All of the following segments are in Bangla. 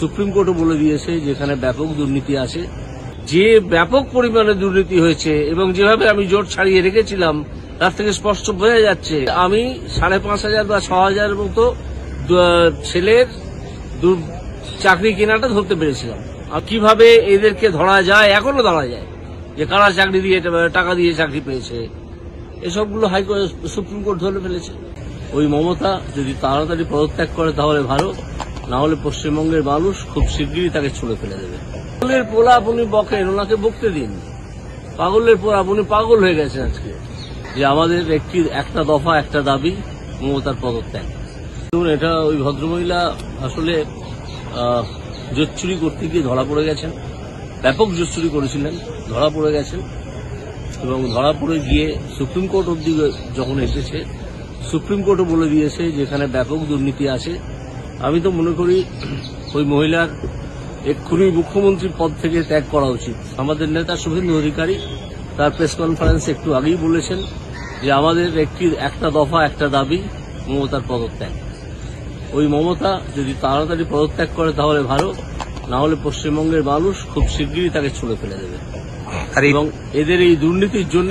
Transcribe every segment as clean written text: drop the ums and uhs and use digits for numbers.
সুপ্রিম কোর্টও বলে দিয়েছে যেখানে ব্যাপক দুর্নীতি আছে, যে ব্যাপক পরিমাণে দুর্নীতি হয়েছে এবং যেভাবে আমি জোট ছাড়িয়ে রেখেছিলাম তার থেকে স্পষ্ট বোঝা যাচ্ছে আমি 5,500 বা 6,000 মতো ছেলের চাকরি কেনাটা ধরতে পেরেছিলাম। আর কিভাবে এদেরকে ধরা যায়, এখনো ধরা যায়, যে কারা চাকরি দিয়ে টাকা দিয়ে চাকরি পেয়েছে, এসবগুলো সুপ্রিম কোর্ট ধরে ফেলেছে। ওই মমতা যদি তাড়াতাড়ি পদত্যাগ করে তাহলে ভালো, না হলে পশ্চিমবঙ্গের মানুষ খুব শিগগিরই তাকে ছুড়ে ফেলে দেবে। পাগলের পোলা আপনি বকেন, ওনাকে বকতে দিন। পাগলের পোলা, আপনি পাগল হয়ে গেছেন আজকে। যে আমাদের একটা দফা একটা দাবি, মমতার পদত্যাগ। এটা ওই ভদ্রমহিলা আসলে জোট চুরি করতে গিয়ে ধরা পড়ে গেছেন, ব্যাপক জোট চুরি করেছিলেন, ধরা পড়ে গেছেন এবং ধরা পড়ে গিয়ে সুপ্রিম কোর্ট অব্দি যখন এসেছে, সুপ্রিম কোর্টও বলে দিয়েছে যেখানে ব্যাপক দুর্নীতি আছে। আমি তো মনে করি ওই মহিলার এক্ষুনি মুখ্যমন্ত্রীর পদ থেকে ত্যাগ করা উচিত। আমাদের নেতা শুভেন্দু অধিকারী তার প্রেস কনফারেন্সে একটু আগেই বলেছেন যে আমাদের একটা দফা একটা দাবি, মমতার পদত্যাগ। ওই মমতা যদি তাড়াতাড়ি পদত্যাগ করে তাহলে ভালো, না হলে পশ্চিমবঙ্গের মানুষ খুব শিগগিরই তাকে ছুড়ে ফেলে দেবে। এবং এদের এই দুর্নীতির জন্য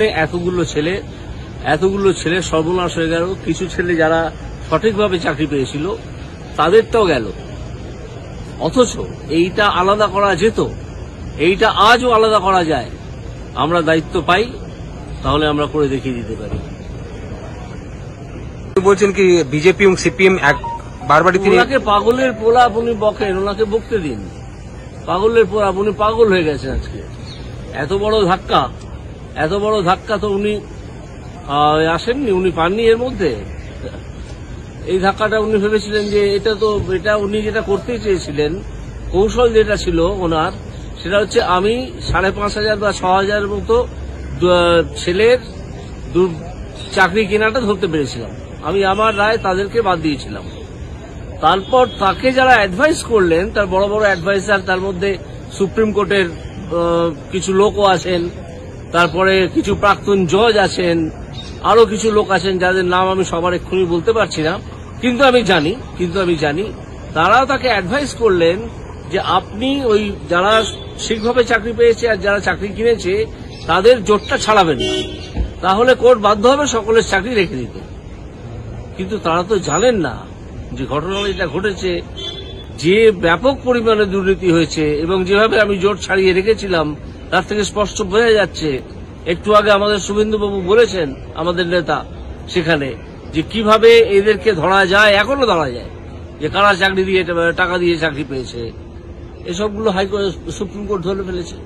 এতগুলো ছেলে সর্বনাশ হয়ে গেল। কিছু ছেলে যারা সঠিকভাবে চাকরি পেয়েছিল তাদেরটাও গেল। অথচ এইটা আলাদা করা যেত, এইটা আজও আলাদা করা যায়। আমরা দায়িত্ব পাই, তাহলে আমরা করে দেখিয়ে দিতে পারি। বলছেন কি বিজেপি এবং সিপিএম বারবারই ওনাকে পাগলের পোলা আপনি বকেন, ওনাকে বকতে দিন। পাগলের পোলা, আপনি পাগল হয়ে গেছেন আজকে। এত বড় ধাক্কা তো উনি আসেননি, উনি পাননি। এর মধ্যে এই ধাক্কাটা উনি ভেবেছিলেন যে এটা উনি যেটা করতে চেয়েছিলেন, কৌশল যেটা ছিল ওনার, সেটা হচ্ছে আমি 5,500 বা 6,000 মতো ছেলের চাকরি কেনাটা ধরতে পেরেছিলাম। আমি আমার রায় তাদেরকে বাদ দিয়েছিলাম। তারপর তাকে যারা অ্যাডভাইস করলেন, তার বড় বড় অ্যাডভাইসার, তার মধ্যে সুপ্রিম কোর্টের কিছু লোকও আছেন, তারপরে কিছু প্রাক্তন জজ আছেন, আরো কিছু লোক আছেন যাদের নাম আমি সবার এক্ষুনি বলতে পারছি না, কিন্তু আমি জানি তারাও তাকে অ্যাডভাইস করলেন যে আপনি ওই যারা ঠিকভাবে চাকরি পেয়েছে আর যারা চাকরি কিনেছে তাদের জোটটা ছাড়াবেন না, তাহলে কোর্ট বাধ্য হবে সকলের চাকরি রেখে দিতে। কিন্তু তারা তো জানেন না যে ঘটনাটা এটা ঘটেছে, যে ব্যাপক পরিমাণে দুর্নীতি হয়েছে এবং যেভাবে আমি জোট ছাড়িয়ে রেখেছিলাম তার থেকে স্পষ্ট বোঝা যাচ্ছে। একটু আগে আমাদের শুভেন্দুবাবু বলেছেন, আমাদের নেতা, সেখানে যে কিভাবে এদেরকে ধরা যায়, এখনো ধরা যায়, যে কারা চাকরি দিয়ে টাকা দিয়ে চাকরি পেয়েছে, এসবগুলো সুপ্রিম কোর্ট ধরে ফেলেছে।